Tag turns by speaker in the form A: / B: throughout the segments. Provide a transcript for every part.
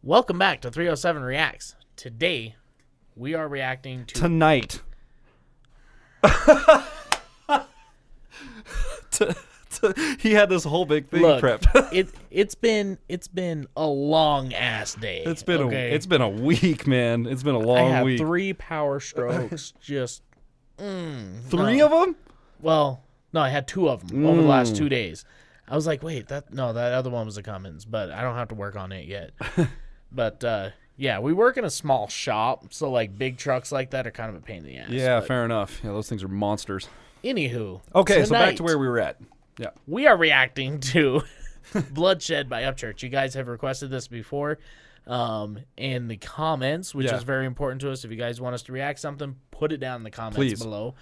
A: Welcome back to 307 Reacts. Today, we are reacting to...
B: Tonight. He had this whole big thing prepped.
A: it's been a long ass day.
B: It's been a week, man. It's been a long week.
A: I had 3 power strokes. Just
B: 3 of them?
A: Well, no, I had 2 of them over the last 2 days. I was like, wait, that other one was a Cummins, but I don't have to work on it yet. But yeah, we work in a small shop, so like big trucks like that are kind of a pain in the ass.
B: Yeah, fair enough. Yeah, those things are monsters.
A: Anywho,
B: okay,
A: tonight,
B: so back to where we were at. Yeah,
A: we are reacting to Bloodshed by Upchurch. You guys have requested this before in the comments, which is very important to us. If you guys want us to react something, put it down in the comments below.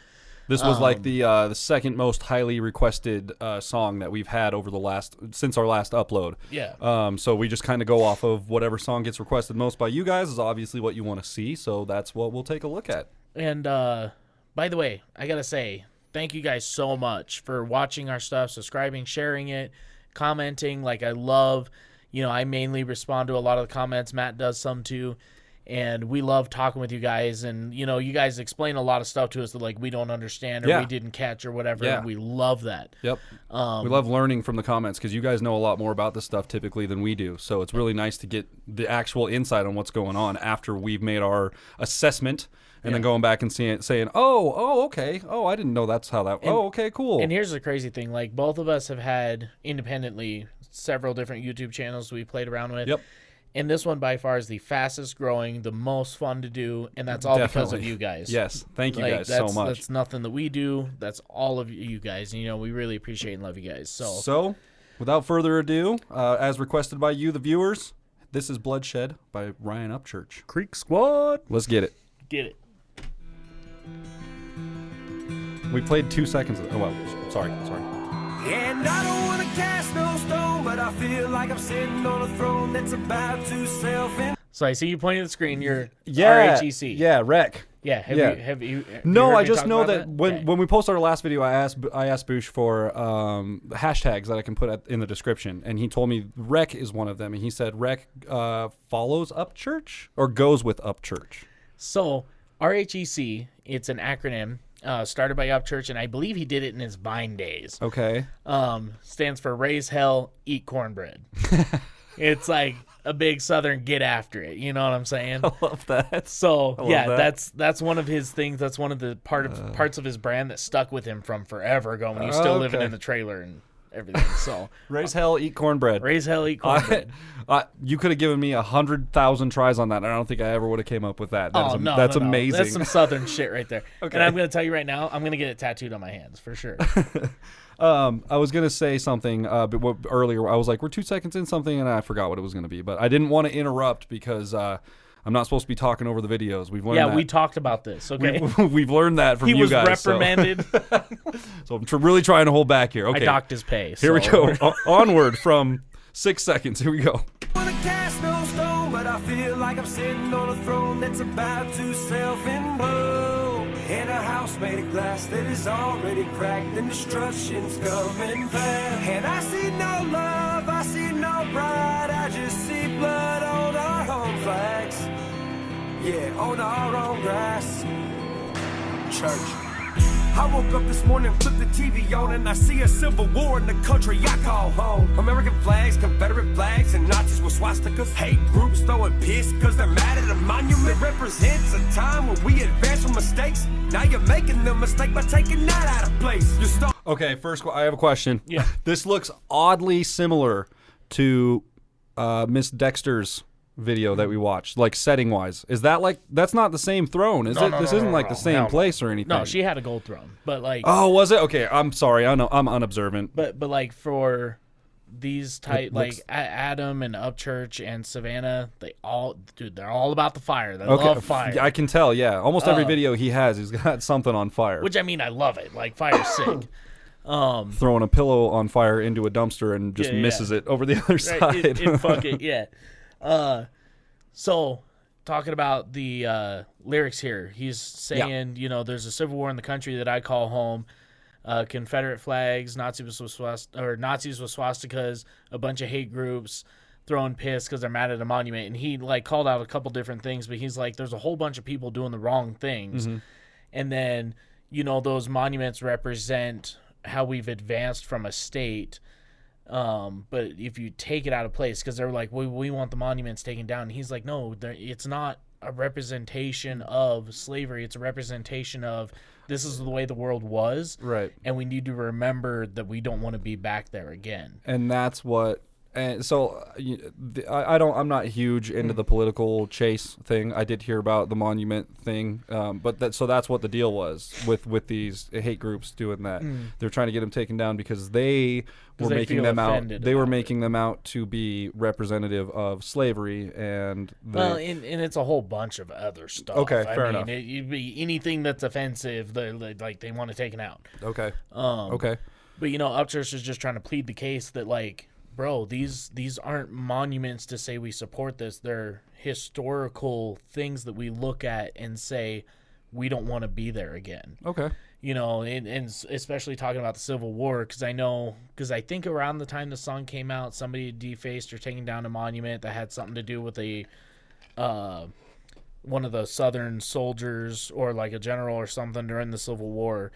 B: This was like the second most highly requested song that we've had over since our last upload.
A: Yeah.
B: So we just kind of go off of whatever song gets requested most by you guys is obviously what you want to see. So that's what we'll take a look at.
A: And by the way, I gotta say thank you guys so much for watching our stuff, subscribing, sharing it, commenting. Like I love, I mainly respond to a lot of the comments. Matt does some too. And we love talking with you guys, and you guys explain a lot of stuff to us that like we don't understand or we didn't catch or whatever.
B: Yeah.
A: And we love that.
B: Yep. We love learning from the comments because you guys know a lot more about this stuff typically than we do. So it's really nice to get the actual insight on what's going on after we've made our assessment and then going back and saying, oh, okay, oh, I didn't know that's how that. Oh, okay, cool.
A: And here's the crazy thing: like both of us have had independently several different YouTube channels we played around with.
B: Yep.
A: And this one by far is the fastest growing, the most fun to do, and that's all because of you guys.
B: Yes, thank you guys so much.
A: That's nothing that we do. That's all of you guys. We really appreciate and love you guys.
B: So without further ado, as requested by you, the viewers, this is Bloodshed by Ryan Upchurch.
A: Creek Squad.
B: Let's get it.
A: Get it.
B: We played 2 seconds. Oh, well, sorry.
C: And I don't want to cast no stone, but I feel like I'm sitting on a throne that's about to self-in.
A: So I see you pointing at the screen. You're
B: RHEC. Yeah, Rec.
A: Yeah. Have you
B: no, I just know that when we posted our last video, I asked Boosh for hashtags that I can put in the description, and he told me Rec is one of them, and he said Rec follows Upchurch or goes with Upchurch.
A: So RHEC, it's an acronym. Started by Upchurch, and I believe he did it in his Vine days.
B: Okay.
A: Stands for Raise Hell, Eat Cornbread. It's like a big Southern get after it. You know what I'm saying?
B: I love that.
A: So that's one of his things. That's one of the parts of his brand that stuck with him from forever ago when he was still living in the trailer and everything. So
B: Raise Hell, Eat Cornbread.
A: Raise Hell, Eat Cornbread.
B: You could have given me 100,000 tries on that, and I don't think I ever would have came up with that. That's amazing.
A: That's some Southern shit right there.
B: Okay.
A: And I'm going to tell you right now, I'm going to get it tattooed on my hands for sure.
B: I was going to say something but earlier. I was like, we're 2 seconds in something, and I forgot what it was going to be. But I didn't want to interrupt because I'm not supposed to be talking over the videos. We've learned that.
A: We talked about this, okay?
B: We've learned that from you guys.
A: He was reprimanded.
B: So I'm really trying to hold back here. Okay.
A: I docked his pay.
B: Here we go. Onward from 6 seconds. Here we go.
C: I want to cast no stone, but I feel like I'm sitting on a throne that's about to self-implode. In a house made of glass that is already cracked and destruction's coming fast. And I see no love, I see no pride, I just see blood on our home flags. Yeah, on our own grass. Church. I woke up this morning, flipped the TV on, and I see a civil war in the country I call home. American flags, Confederate flags, and Nazis with swastikas. Hate groups throwing piss because they're mad at a monument. Represents a time when we advance from mistakes. Now you're making the mistake by taking that out of place.
B: Okay, first, I have a question.
A: Yeah.
B: This looks oddly similar to Miss Dexter's video that we watched, like setting wise. Is that like, that's not the same throne, is it? This isn't like the same place or anything.
A: No, she had a gold throne, but like.
B: Oh, was it? Okay, I'm sorry. I know I'm unobservant.
A: But like for these type, like Adam and Upchurch and Savannah, they're all about the fire. They love fire.
B: I can tell. Yeah, almost every video he has, he's got something on fire.
A: Which I mean, I love it. Like fire's sick.
B: Throwing a pillow on fire into a dumpster and just misses it over the other side.
A: Fuck it, yeah. So talking about the lyrics here, he's saying, there's a civil war in the country that I call home. Confederate flags, Nazis with swastikas, a bunch of hate groups, throwing piss because they're mad at a monument, and he like called out a couple different things, but he's like, there's a whole bunch of people doing the wrong things, and then those monuments represent how we've advanced from a state. But if you take it out of place, because they're like, we want the monuments taken down, and he's like, no, it's not a representation of slavery. It's a representation of this is the way the world was,
B: right?
A: And we need to remember that we don't want to be back there again.
B: And that's what. And so I'm not huge into the political chase thing. I did hear about the monument thing, but that's what the deal was with these hate groups doing that. They're trying to get them taken down because they were making them out. They were making them out to be representative of slavery, and
A: and it's a whole bunch of other stuff.
B: Okay, fair enough.
A: It'd be anything that's offensive. They want it taken out.
B: Okay. Okay.
A: But Upchurch is just trying to plead the case that like, bro, these aren't monuments to say we support this. They're historical things that we look at and say we don't want to be there again.
B: Okay.
A: And especially talking about the Civil War, because I think around the time the song came out, somebody had defaced or taken down a monument that had something to do with one of the Southern soldiers or like a general or something during the Civil War.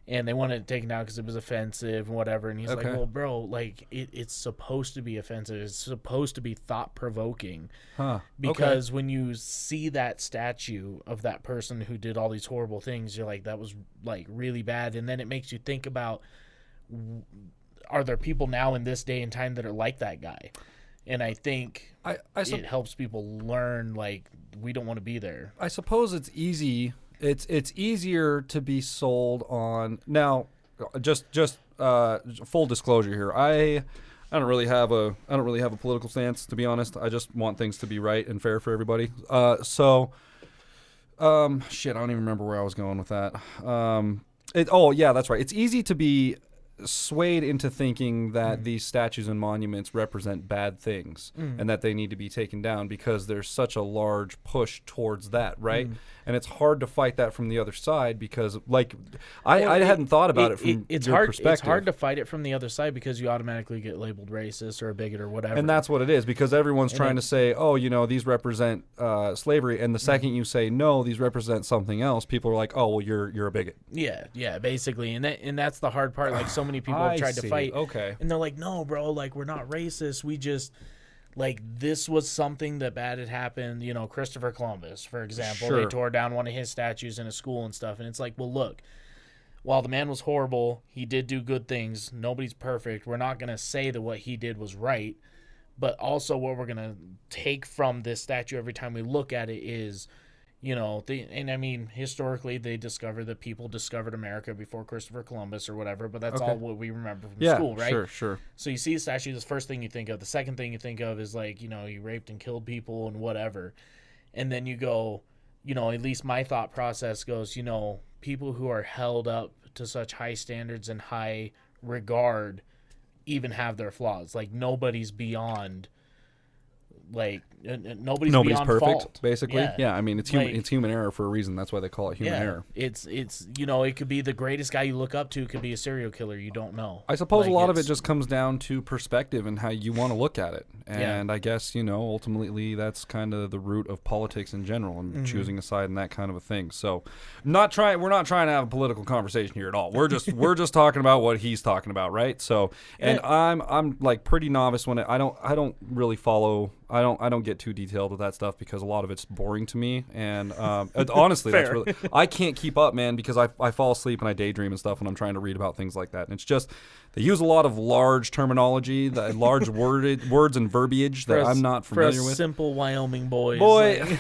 A: And they wanted it taken down because it was offensive and whatever. And he's like, well, bro, like, it's supposed to be offensive. It's supposed to be thought-provoking. Because when you see that statue of that person who did all these horrible things, you're like, that was, like, really bad. And then it makes you think about, are there people now in this day and time that are like that guy? And I think it helps people learn, like, we don't want to be there.
B: I suppose it's easy. It's easier to be sold on now. Just full disclosure here. I don't really have a political stance, to be honest. I just want things to be right and fair for everybody. Shit, I don't even remember where I was going with that. That's right. It's easy to be swayed into thinking that these statues and monuments represent bad things and that they need to be taken down because there's such a large push towards that, right? And it's hard to fight that from the other side because, like, I hadn't thought about it from your perspective.
A: It's hard to fight it from the other side because you automatically get labeled racist or a bigot or whatever.
B: And that's what it is, because everyone's trying to say, oh, these represent slavery, and the second you say, no, these represent something else, people are like, oh, well, you're a bigot.
A: Yeah, basically. And that's the hard part. Like, so many people have tried to fight.
B: Okay.
A: And they're like, no, bro, like, we're not racist. We just... Like, this was something that bad had happened. Christopher Columbus, for example. Sure. They tore down one of his statues in a school and stuff. And it's like, well, look, while the man was horrible, he did do good things. Nobody's perfect. We're not going to say that what he did was right. But also what we're going to take from this statue every time we look at it is, historically they discovered that people discovered America before Christopher Columbus or whatever, but that's all what we remember from school, right?
B: Sure.
A: So you see a statue, the first thing you think of. The second thing you think of is like, he raped and killed people and whatever. And then you go, at least my thought process goes, people who are held up to such high standards and high regard even have their flaws. Like, nobody's beyond... Like nobody's beyond
B: perfect,
A: fault.
B: Basically. Yeah, I mean it's human. It's human error for a reason. That's why they call it human error.
A: It's it could be the greatest guy you look up to. It could be a serial killer. You don't know.
B: I suppose a lot of it just comes down to perspective and how you want to look at it. And I guess ultimately that's kind of the root of politics in general and choosing a side and that kind of a thing. So, we're not trying to have a political conversation here at all. We're just talking about what he's talking about, right? So, and I'm like pretty novice when I don't really follow. I don't get too detailed with that stuff because a lot of it's boring to me, and honestly, that's really, I can't keep up, man, because I fall asleep and I daydream and stuff when I'm trying to read about things like that. And it's just they use a lot of large terminology, large words and verbiage that I'm not familiar with.
A: Simple Wyoming boy.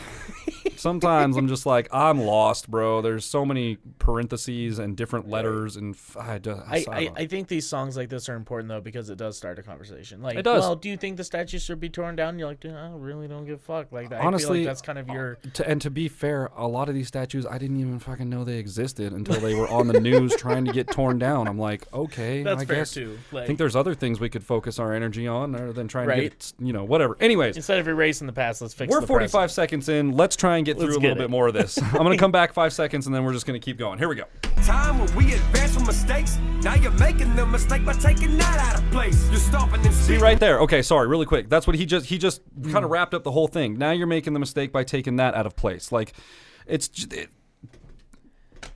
B: Sometimes I'm just like, I'm lost, bro. There's so many parentheses and different letters, and
A: I think these songs like this are important though because it does start a conversation. Like,
B: it does.
A: Well, do you think the statue should be torn down? You're like, I really don't give a fuck. Like,
B: honestly,
A: I feel like that's kind of your.
B: To be fair, a lot of these statues I didn't even fucking know they existed until they were on the news trying to get torn down. I'm like, okay,
A: that's
B: I
A: fair
B: guess.
A: Too.
B: I think there's other things we could focus our energy on rather than trying to get whatever. Anyways,
A: instead of erasing the past, let's fix.
B: We're 45 seconds in. Let's try and and get through a little bit more of this. I'm going to come back 5 seconds, and then we're just going to keep going. Here we go.
C: Time when we advance from mistakes. Now you're making the mistake by taking that out of place. You're stomping and
B: See right there. Okay, sorry, really quick. That's what he just kind of wrapped up the whole thing. Now you're making the mistake by taking that out of place. Like, it's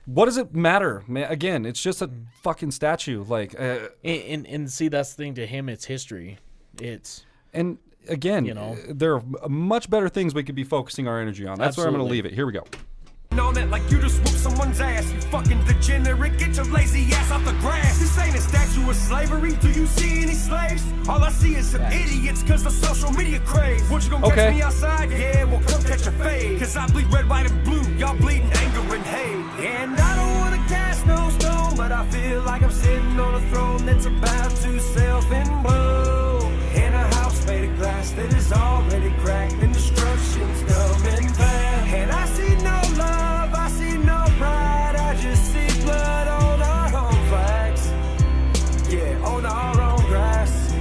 B: what does it matter, man? Again, it's just a fucking statue. Like,
A: and see, that's the thing. To him, it's history.
B: And again, there are much better things we could be focusing our energy on. That's where I'm going to leave it. Here we go.
C: Know that like you just whoop someone's ass, you fucking degenerate, get your lazy ass off the grass. This ain't a statue of slavery. Do you see any slaves? All I see is some idiots cause the social media craze. What you gonna catch me outside? Yeah, well come catch a fade. Cause I bleed red, white, and blue. Y'all bleeding anger and hate. And I don't wanna cast no stone, but I feel like I'm sitting on a throne that's about to self-implode. In a house made of glass that is already cracked and destruction's coming fast. And I see no love, I see no pride, I just see blood on our home flags. Yeah, on our own grass.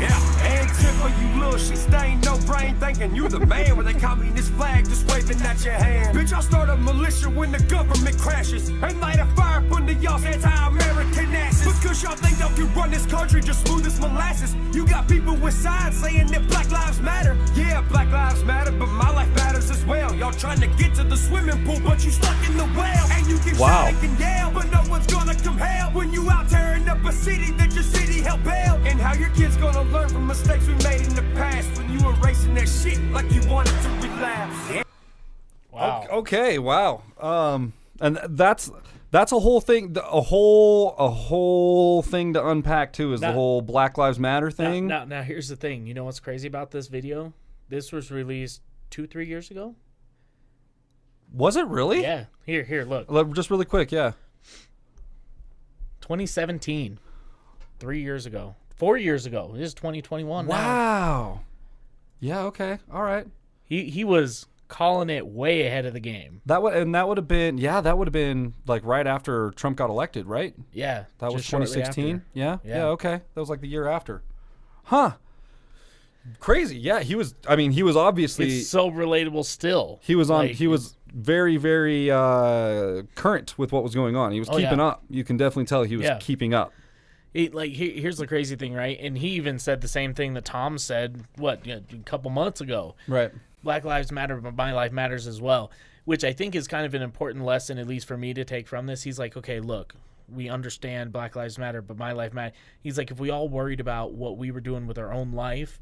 C: Yeah, and tip for you little shit stain, no brain thinking you the man with a communist flag just waving at your hand. Bitch, I'll start a militia when the government crashes and light a fire under y'all's anti-American asses. Because y'all think y'all can run this country just smooth as molasses. You got people with signs saying that Black Lives Matter. Yeah, Black Lives Matter, but my life matters as well. Y'all trying to get to the swimming pool, but you stuck in the well. And you can shout and can yell, but no one's gonna come help when you out tearing up a city that your city helped build. And how your kids gonna learn from mistakes we made in the past when you erasing that shit like you wanted to relapse. Yeah.
A: Wow.
B: Okay, wow. And that's a whole thing. A whole thing to unpack too is the whole Black Lives Matter thing.
A: Now, here's the thing. You know what's crazy about this video? This was released 2-3 years ago.
B: Was it really?
A: Yeah. Here, look.
B: Just really quick, yeah.
A: 2017. 3 years ago. 4 years ago. This is 2021 now.
B: Wow. Yeah. Okay. All right.
A: He was calling it way ahead of the game.
B: That would have been like right after Trump got elected, right?
A: Yeah.
B: That was 2016. Yeah. Okay. That was like the year after. Huh. Crazy. Yeah. He was obviously.
A: It's so relatable still.
B: He was on. Like, he was very, very current with what was going on. He was keeping up. You can definitely tell he was keeping up.
A: Here's the crazy thing, right? And he even said the same thing that Tom said, a couple months ago.
B: Right.
A: Black Lives Matter, but my life matters as well, which I think is kind of an important lesson, at least for me to take from this. He's like, okay, look, we understand Black Lives Matter, but my life matters. He's like, if we all worried about what we were doing with our own life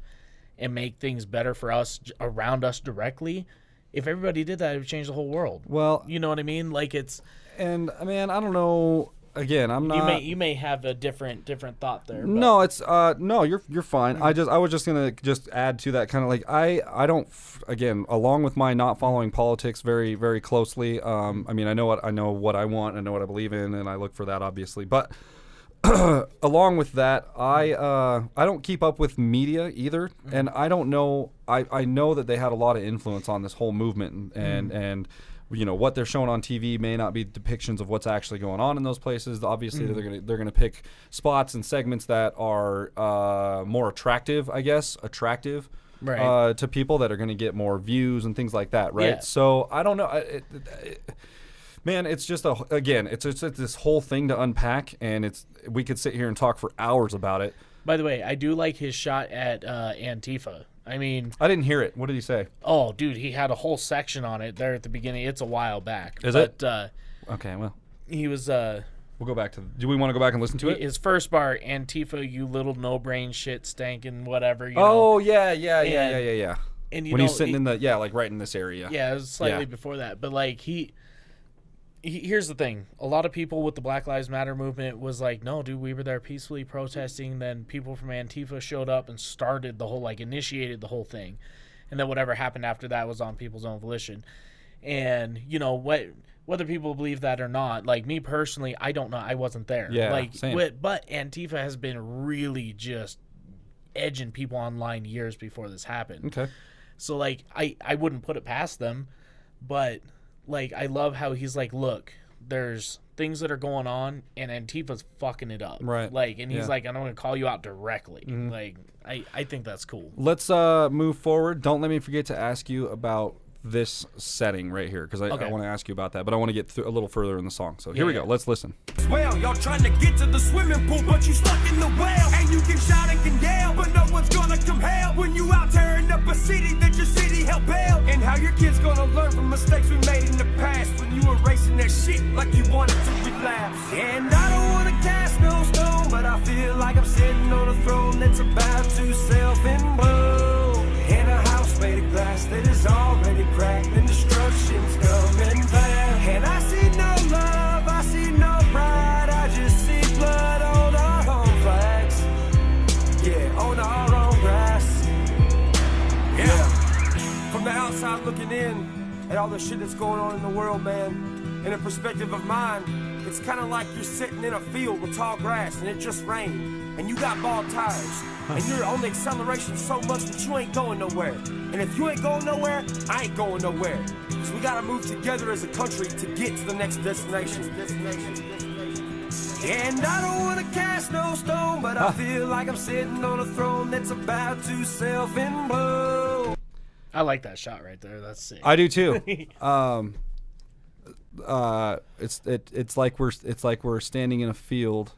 A: and make things better for us around us directly, if everybody did that, it would change the whole world.
B: Well,
A: you know what I mean? Like
B: and man, I don't know. Again, I'm not.
A: You may have a different thought there. But.
B: No, it's no, you're fine. Mm-hmm. I was just gonna add to that kind of like I don't again, along with my not following politics very, very closely. I mean, I know what I want, I know what I believe in, and I look for that obviously. But along with that, I don't keep up with media either, and I don't know. I know that they had a lot of influence on this whole movement, and what they're showing on TV may not be depictions of what's actually going on in those places. Obviously, they're gonna pick spots and segments that are more attractive, I guess, right. To people that are gonna get more views and things like that, right? Yeah. So I don't know. Man, it's just it's this whole thing to unpack, and we could sit here and talk for hours about it.
A: By the way, I do like his shot at Antifa. I mean,
B: I didn't hear it. What did he say?
A: Oh, dude, he had a whole section on it there at the beginning. It's a while back.
B: Is it? Okay, well.
A: He was...
B: we'll go back to... Do we want to go back and listen to it?
A: His first bar, Antifa, you little no-brain shit stankin' whatever, you
B: know.
A: Yeah.
B: And when he's sitting in the... Yeah, like right in this area.
A: Yeah, it was slightly before that. But, like, here's the thing. A lot of people with the Black Lives Matter movement was like, no, dude, we were there peacefully protesting. Then people from Antifa showed up and started the whole, initiated the whole thing. And then whatever happened after that was on people's own volition. And, whether people believe that or not, like me personally, I don't know. I wasn't there.
B: Yeah, same.
A: But Antifa has been really just edging people online years before this happened.
B: Okay.
A: So, I wouldn't put it past them, but... I love how he's like, look, there's things that are going on, and Antifa's fucking it up.
B: Right.
A: And he's like, I'm going to call you out directly. Mm-hmm. I think that's cool.
B: Let's move forward. Don't let me forget to ask you about this setting right here because I
A: Okay.
B: want to ask you about that, but I want to get a little further in the song. So here we go. Let's listen.
C: Well, y'all trying to get to the swimming pool, but you stuck in the well. And you can shout and can yell, but no one's gonna come help when you out tearing up a city that your city helped build. And how your kids gonna learn from mistakes we made in the past when you erasing that shit like you wanted to relapse. And I don't wanna cast no stone, but I feel like I'm sitting on a throne that's about to self-implode. In a house made of glass that is already cracked and destruction's coming fast. And I see no love, I see no pride, I just see blood on our home flags. Yeah, on our own grass. Yeah. From the outside looking in at all the shit that's going on in the world, man, in a perspective of mine, it's kind of like you're sitting in a field with tall grass and it just rained, and you got bald tires, and you're on the acceleration so much that you ain't going nowhere. And if you ain't going nowhere, I ain't going nowhere. So we gotta move together as a country to get to the next destination. And I don't wanna cast no stone, but I feel like I'm sitting on a throne that's about to self-implode.
A: I like that shot right there. That's sick.
B: I do too. It's like we're standing in a field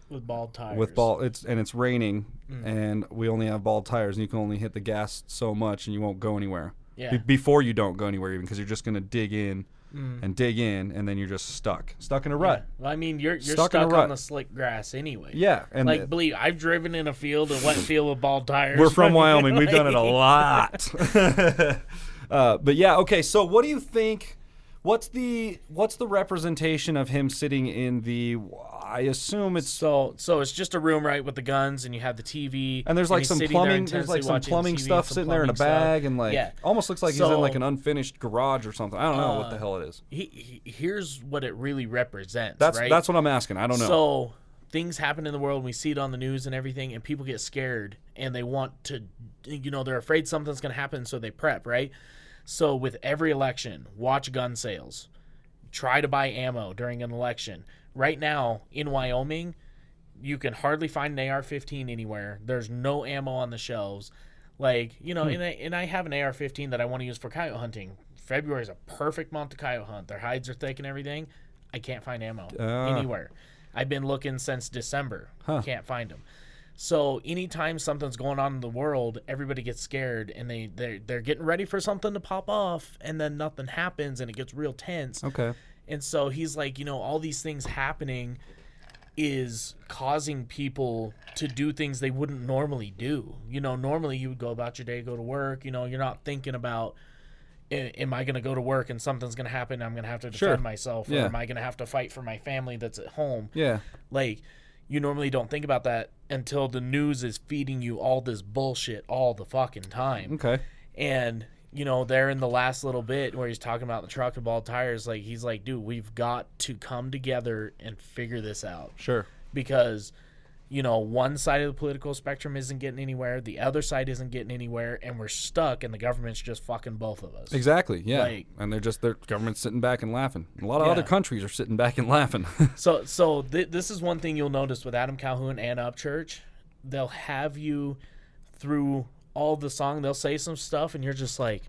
A: with bald tires.
B: It's raining and we only have bald tires and you can only hit the gas so much and you won't go anywhere.
A: Yeah.
B: Before you don't go anywhere even because you're just gonna dig in and dig in and then you're just stuck in a rut.
A: Yeah. Well, I mean, you're
B: Stuck
A: stuck
B: in a rut.
A: on the slick grass anyway.
B: Yeah, and
A: like believe I've driven in a field, a wet field with bald tires.
B: we're from Wyoming. We've done it a lot. But yeah, okay. So what do you think? What's the representation of him sitting in the? I assume it's
A: so it's just a room, right, with the guns, and you have the TV,
B: and there's like
A: he's
B: some
A: sitting there
B: plumbing. There's
A: intensely
B: like some
A: watching
B: plumbing
A: TV,
B: stuff
A: some
B: sitting there in a
A: plumbing stuff.
B: bag, and like
A: Yeah.
B: almost looks like he's in like an unfinished garage or something. I don't know what the hell it is.
A: Here's what it really represents.
B: That's
A: right?
B: that's what I'm asking. I don't know.
A: So things happen in the world, we see it on the news and everything, and people get scared and they want to, they're afraid something's going to happen, so they prep, right? So with every election, watch gun sales. Try to buy ammo during an election. Right now in Wyoming, you can hardly find an AR-15 anywhere. There's no ammo on the shelves. Like, and I have an AR-15 that I want to use for coyote hunting. February is a perfect month to coyote hunt. Their hides are thick and everything. I can't find ammo anywhere. I've been looking since December. Can't find them. So anytime something's going on in the world, everybody gets scared and they're getting ready for something to pop off, and then nothing happens and it gets real tense.
B: Okay.
A: And so he's like, all these things happening is causing people to do things they wouldn't normally do. Normally you would go about your day, go to work. You're not thinking about, am I going to go to work and something's going to happen? I'm going to have to defend myself, or am I going to have to fight for my family that's at home?
B: Yeah.
A: Like, you normally don't think about that until the news is feeding you all this bullshit all the fucking time.
B: Okay.
A: And, there in the last little bit where he's talking about the truck and bald tires, like, he's like, dude, we've got to come together and figure this out.
B: Sure.
A: Because, one side of the political spectrum isn't getting anywhere, the other side isn't getting anywhere, and we're stuck, and the government's just fucking both of us.
B: Exactly, yeah.
A: Like,
B: and their government's sitting back and laughing. A lot of other countries are sitting back and laughing.
A: So this is one thing you'll notice with Adam Calhoun and Upchurch. They'll have you through all the song, they'll say some stuff, and you're just like,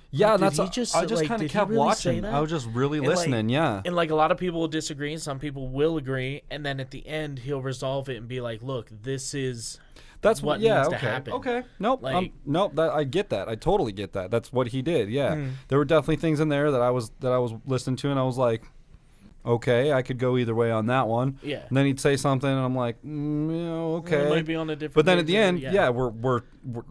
B: yeah,
A: did
B: that's
A: he just,
B: I just
A: like,
B: kind
A: did
B: of
A: he
B: kept
A: really
B: watching.
A: say that?
B: I was just really
A: And,
B: listening, yeah.
A: And like a lot of people will disagree, and some people will agree, and then at the end he'll resolve it and be like, look, this is
B: That's
A: what
B: yeah,
A: needs
B: okay.
A: to happen.
B: Okay. Nope.
A: Like,
B: nope. I get that. I totally get that. That's what he did. Yeah. There were definitely things in there that I was listening to, and I was like, okay, I could go either way on that one.
A: Yeah.
B: And then he'd say something, and I'm like, okay.
A: Well, it might be on a different
B: but then at
A: page
B: the end,
A: there,
B: we're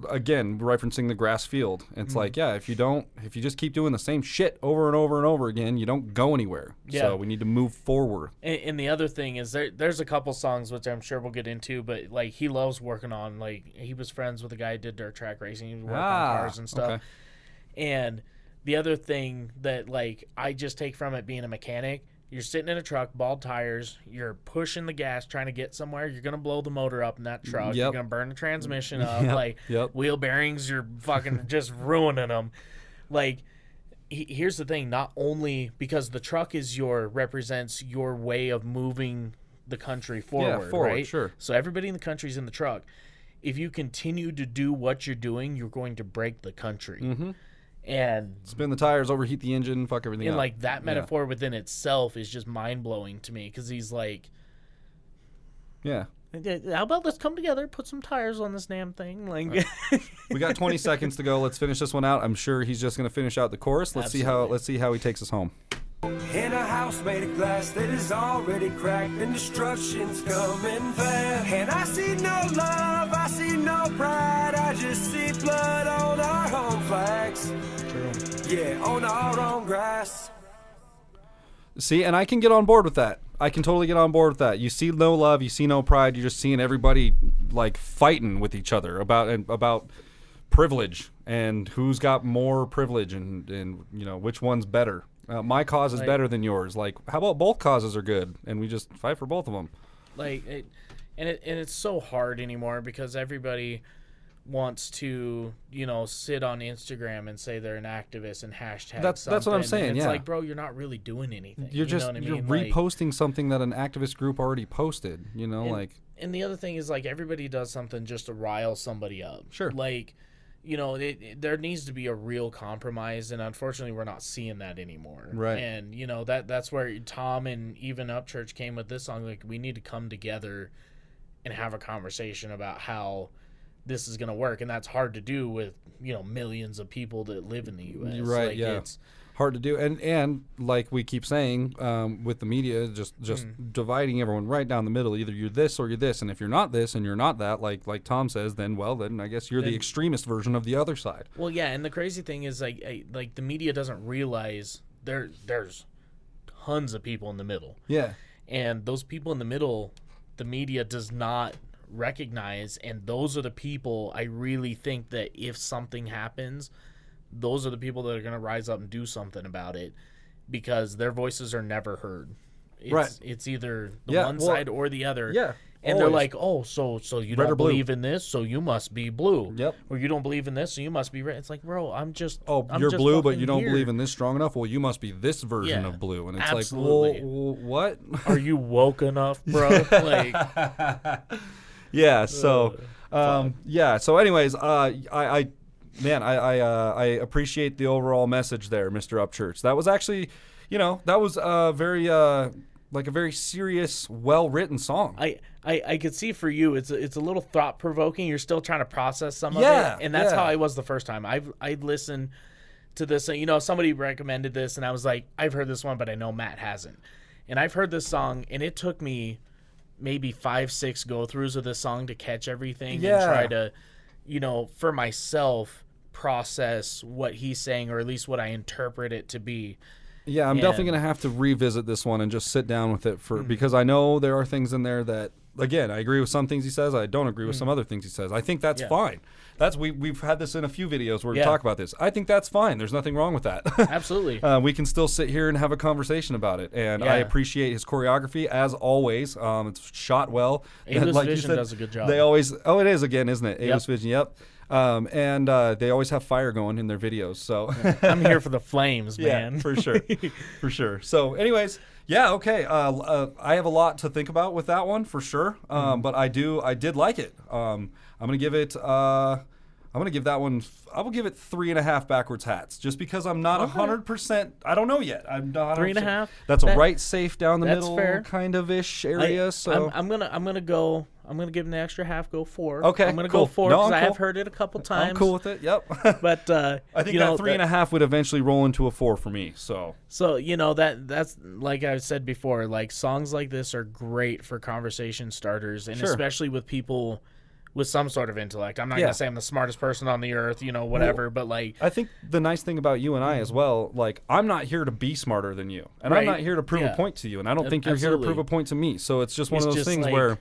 B: again referencing the grass field. It's like, if you just keep doing the same shit over and over and over again, you don't go anywhere.
A: Yeah.
B: So we need to move forward.
A: And the other thing is there's a couple songs which I'm sure we'll get into, but like he loves working on, like he was friends with a guy who did dirt track racing, he was working on cars and stuff.
B: Okay.
A: And the other thing that like I just take from it being a mechanic, you're sitting in a truck, bald tires, you're pushing the gas, trying to get somewhere, you're going to blow the motor up in that truck, you're going to burn the transmission up, wheel bearings, you're fucking just ruining them. Like, here's the thing, not only because the truck represents your way of moving the country forward, right?
B: Sure.
A: So everybody in the country's in the truck. If you continue to do what you're doing, you're going to break the country. And
B: spin the tires, overheat the engine, fuck everything
A: and
B: up.
A: like that metaphor within itself is just mind-blowing to me, because he's like,
B: yeah.
A: How about let's come together, put some tires on this damn thing? Like,
B: We got 20 seconds to go. Let's finish this one out. I'm sure he's just going to finish out the chorus. Let's see how he takes us home.
C: In a house made of glass that is already cracked and destruction's coming fast. And I see no love, I see no pride, I just see blood on our home flags. True. Yeah, on our own grass.
B: See, and I can get on board with that. I can totally get on board with that. You see no love, you see no pride. You're just seeing everybody like fighting with each other about privilege and who's got more privilege and you know which one's better. My cause is better than yours. Like, how about both causes are good and we just fight for both of them?
A: Like, it's so hard anymore because everybody wants to, you know, sit on Instagram and say they're an activist and hashtag
B: that's what I'm saying.
A: And it's
B: yeah,
A: like, bro, you're not really doing anything.
B: You're just
A: know what I
B: you're
A: mean?
B: reposting something that an activist group already posted. You know,
A: and the other thing is, like, everybody does something just to rile somebody up.
B: Sure.
A: Like, you know, there needs to be a real compromise, and unfortunately, we're not seeing that anymore.
B: Right.
A: And you know that's where Tom and even Upchurch came with this song. Like, we need to come together and have a conversation about how this is going to work, and that's hard to do with, you know, millions of people that live in the U.S.
B: Right.
A: Like,
B: yeah. It's hard to do, and like we keep saying, with the media, just dividing everyone right down the middle. Either you're this or you're this, and if you're not this and you're not that, like Tom says, then I guess you're the extremist version of the other side.
A: Well, yeah, and the crazy thing is, like the media doesn't realize there's tons of people in the middle.
B: Yeah.
A: And those people in the middle, the media does not recognize, and those are the people I really think that if something happens, those are the people that are going to rise up and do something about it, because their voices are never heard. It's either the one side or the other.
B: Yeah.
A: And they're like, oh, so you don't believe in this, so you must be blue.
B: Yep.
A: Or you don't believe in this, so you must be red. It's like, bro, I'm
B: you're
A: just
B: blue, but you don't
A: here.
B: believe in this strong enough? Well, you must be this version of blue. And it's
A: absolutely.
B: like, well, what?
A: Are you woke enough, bro? Like,
B: yeah. So, So, anyways, I appreciate the overall message there, Mr. Upchurch. That was actually, that was a very serious, well-written song.
A: I could see for you, it's a little thought-provoking. You're still trying to process some of it, and that's how I was the first time. I'd listened to this, somebody recommended this, and I was like, I've heard this one, but I know Matt hasn't. And I've heard this song, and it took me maybe 5-6 go-throughs of this song to catch everything and try to, for myself, process what he's saying, or at least what I interpret it to be.
B: Yeah, I'm definitely going to have to revisit this one and just sit down with it because I know there are things in there that, again, I agree with some things he says. I don't agree with some other things he says. I think that's fine. We've had this in a few videos where we talk about this. I think that's fine. There's nothing wrong with that.
A: Absolutely.
B: We can still sit here and have a conversation about it. And I appreciate his choreography as always. It's shot well.
A: Avis
B: like
A: Vision
B: said,
A: does a good job.
B: They always. Oh, it is again, isn't it? Avis Vision. Yep. And they always have fire going in their videos. So
A: I'm here for the flames, man.
B: Yeah, for sure. For sure. So anyways, okay. I have a lot to think about with that one for sure. But I did like it. I'm going to give it, I will give that one, I will give it 3.5 backwards hats just because I'm not 100%, I don't know yet. I'm not
A: 3.5?
B: That's a right safe down the middle
A: fair.
B: kind of ish area.
A: I'm gonna give him the extra half, go 4.
B: Okay,
A: I'm gonna
B: cool.
A: go 4 because I have heard it a couple times.
B: I'm cool with it. Yep.
A: But
B: I think that 3.5 would eventually roll into a 4 for me. So
A: that's like I said before. Like, songs like this are great for conversation starters, and especially with people with some sort of intellect. I'm not gonna say I'm the smartest person on the earth, whatever. But like,
B: I think the nice thing about you and I as well, like, I'm not here to be smarter than you, and I'm not here to prove a point to you, and I don't think you're here to prove a point to me. So it's just one of those things where,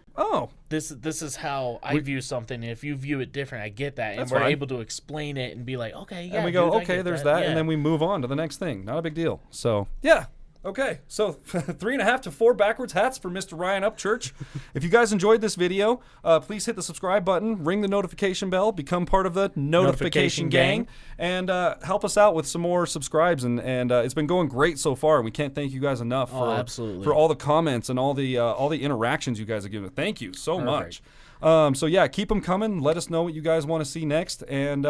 A: this is how I view something. And if you view it different, I get that, and we're
B: fine.
A: able to explain it and be like, okay, yeah.
B: And we go,
A: dude,
B: okay, there's that, and then we move on to the next thing. Not a big deal. So yeah. Okay, so 3.5 to 4 backwards hats for Mr. Ryan Upchurch. If you guys enjoyed this video, please hit the subscribe button, ring the notification bell, become part of the notification gang, and help us out with some more subscribes. And it's been going great so far, and we can't thank you guys enough for all the comments and all the interactions you guys have given. Thank you so much. So yeah, keep them coming. Let us know what you guys want to see next, and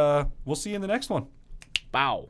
B: we'll see you in the next one.
A: Bow.